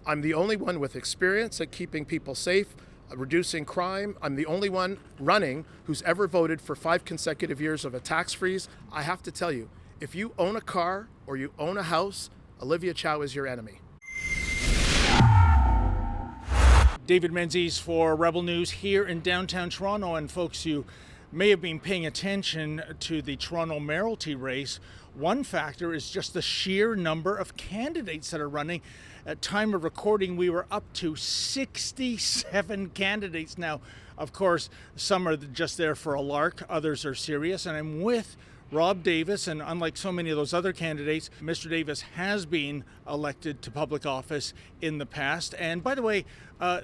I'm the only one with experience at keeping people safe, reducing crime. I'm the only one running who's ever voted for 5 consecutive years of a tax freeze. I have to tell you, if you own a car or you own a house, Olivia Chow is your enemy. David Menzies for Rebel News here in downtown Toronto. And folks, you may have been paying attention to the Toronto mayoralty race. One factor is just the sheer number of candidates that are running. At time of recording, we were up to 67 candidates. Now, of course, some are just there for a lark, others are serious. And I'm with Rob Davis, and unlike so many of those other candidates, Mr. Davis has been elected to public office in the past. And by the way,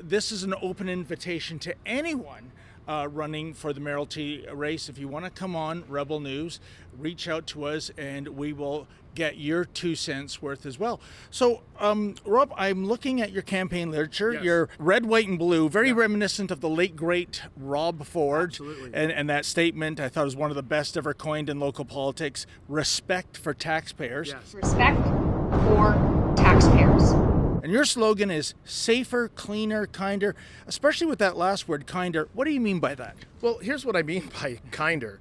this is an open invitation to anyone running for the mayoralty race. If you want to come on Rebel News, reach out to us and we will get your 2 cents worth as well. So, Rob, I'm looking at your campaign literature. Yes. You're red, white, and blue, very reminiscent of the late, great Rob Ford. Absolutely. And that statement I thought was one of the best ever coined in local politics: respect for taxpayers. Yes. Respect for taxpayers. And your slogan is safer, cleaner, kinder, especially with that last word, kinder. What do you mean by that? Well, here's what I mean by kinder.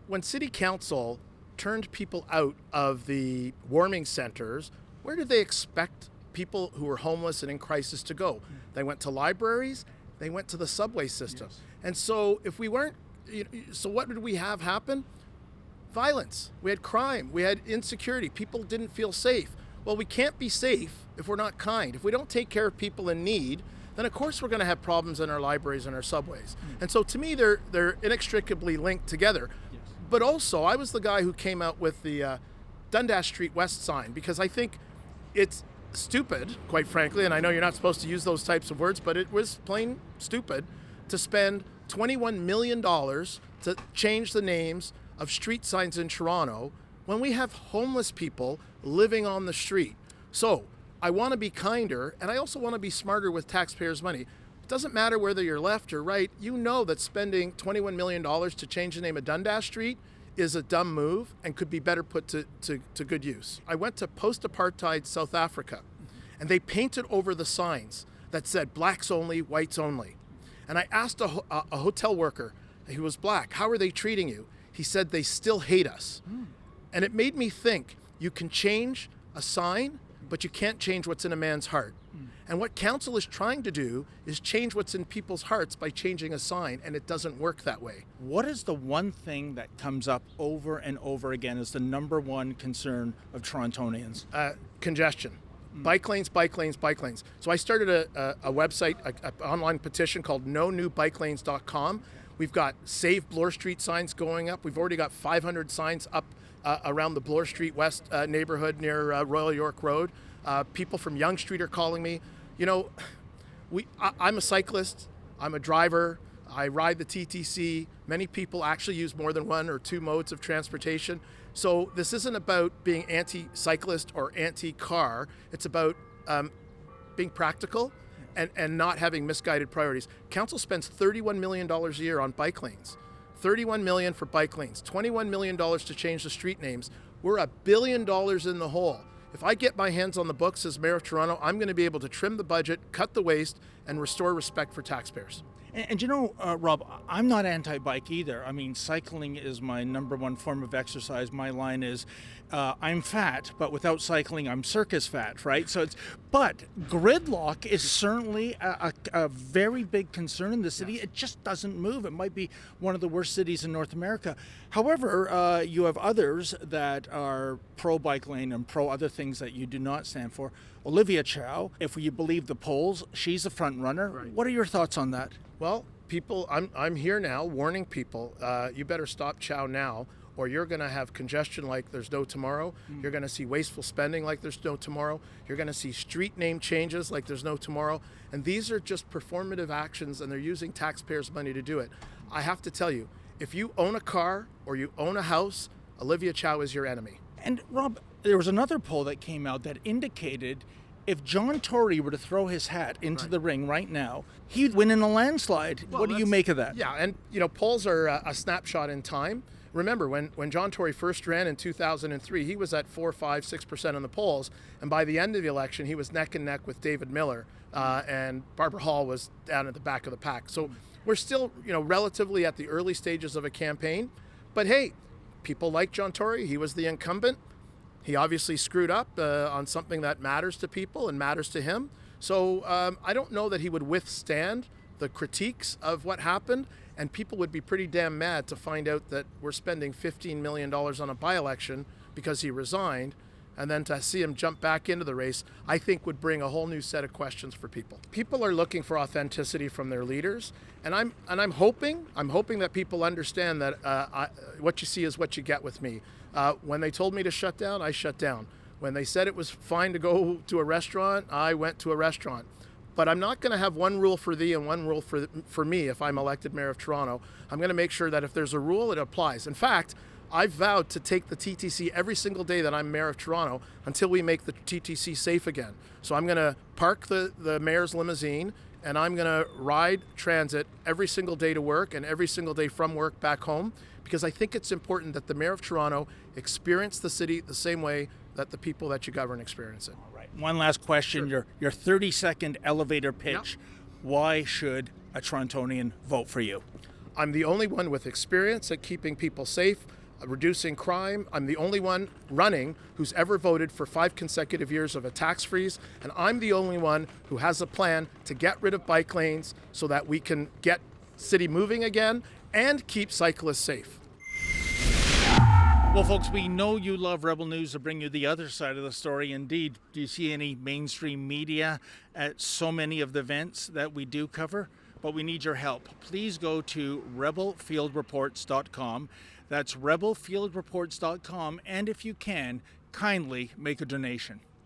When City Council turned people out of the warming centers, where did they expect people who were homeless and in crisis to go? They went to libraries, they went to the subway system. Yes. And so if we weren't, so what did we have happen? Violence. We had crime. We had insecurity. People didn't feel safe. Well, we can't be safe if we're not kind. If we don't take care of people in need, then of course we're going to have problems in our libraries and our subways. And so to me, they're inextricably linked together. Yes. But also, I was the guy who came out with the Dundas Street West sign because I think it's stupid, quite frankly, and I know you're not supposed to use those types of words, but it was plain stupid to spend $21 million to change the names of street signs in Toronto when we have homeless people living on the street. So I want to be kinder, and I also want to be smarter with taxpayers' money. It doesn't matter whether you're left or right. You know that spending $21 million to change the name of Dundas Street is a dumb move and could be better put to good use. I went to post-apartheid South Africa, and they painted over the signs that said blacks only, whites only. And I asked a hotel worker who was black, how are they treating you? He said they still hate us. And it made me think, you can change a sign, but you can't change what's in a man's heart. And what council is trying to do is change what's in people's hearts by changing a sign, and it doesn't work that way. What is the one thing that comes up over and over again as the number one concern of Torontonians? Congestion. Bike lanes, bike lanes, bike lanes. So I started a website, an online petition called nonewbikelanes.com. We've got Save Bloor Street signs going up. We've already got 500 signs up around the Bloor Street West neighborhood near Royal York Road. People from Yonge Street are calling me. You know, I'm a cyclist, I'm a driver, I ride the TTC. Many people actually use more than one or two modes of transportation. So this isn't about being anti-cyclist or anti-car. It's about being practical and not having misguided priorities. Council spends $31 million a year on bike lanes. $31 million for bike lanes, $21 million to change the street names. We're $1 billion in the hole. If I get my hands on the books as mayor of Toronto, I'm going to be able to trim the budget, cut the waste, and restore respect for taxpayers. And you know, Rob, I'm not anti-bike either. I mean, cycling is my number one form of exercise. My line is, I'm fat, but without cycling, I'm circus fat, right? But gridlock is certainly a very big concern in the city. Yes. It just doesn't move. It might be one of the worst cities in North America. However, you have others that are pro-bike lane and pro other things that you do not stand for. Olivia Chow, if you believe the polls, she's the front runner. Right. What are your thoughts on that? Well, people, I'm here now warning people, you better stop Chow now, or you're going to have congestion like there's no tomorrow. You're going to see wasteful spending like there's no tomorrow. You're going to see street name changes like there's no tomorrow. And these are just performative actions, and they're using taxpayers' money to do it. I have to tell you, if you own a car or you own a house, Olivia Chow is your enemy. And Rob, there was another poll that came out that indicated if John Tory were to throw his hat into the ring right now, he'd win in a landslide. Well, what do you make of that? Yeah, and polls are a snapshot in time. Remember, when John Tory first ran in 2003, he was at 4, 5, 6% in the polls. And by the end of the election, he was neck and neck with David Miller. And Barbara Hall was down at the back of the pack. So we're still, relatively at the early stages of a campaign. But hey, people like John Tory. He was the incumbent. He obviously screwed up on something that matters to people and matters to him. So I don't know that he would withstand the critiques of what happened. And people would be pretty damn mad to find out that we're spending $15 million on a by-election because he resigned. And then to see him jump back into the race, I think would bring a whole new set of questions for people. People are looking for authenticity from their leaders, and I'm hoping that people understand that what you see is what you get with me. When they told me to shut down, I shut down. When they said it was fine to go to a restaurant, I went to a restaurant. But I'm not going to have one rule for thee and one rule for me if I'm elected mayor of Toronto. I'm going to make sure that if there's a rule, it applies. In fact, I've vowed to take the TTC every single day that I'm mayor of Toronto until we make the TTC safe again. So I'm going to park the mayor's limousine and I'm going to ride transit every single day to work and every single day from work back home, because I think it's important that the mayor of Toronto experience the city the same way that the people that you govern experience it. All right. One last question. Sure. Your 30-second elevator pitch. Yep. Why should a Torontonian vote for you? I'm the only one with experience at keeping people safe, reducing crime. I'm the only one running who's ever voted for 5 consecutive years of a tax freeze. And I'm the only one who has a plan to get rid of bike lanes so that we can get city moving again and keep cyclists safe. Well, folks, we know you love Rebel News to bring you the other side of the story. Indeed, do you see any mainstream media at so many of the events that we do cover? But we need your help. Please go to rebelfieldreports.com. That's rebelfieldreports.com. And if you can, kindly make a donation.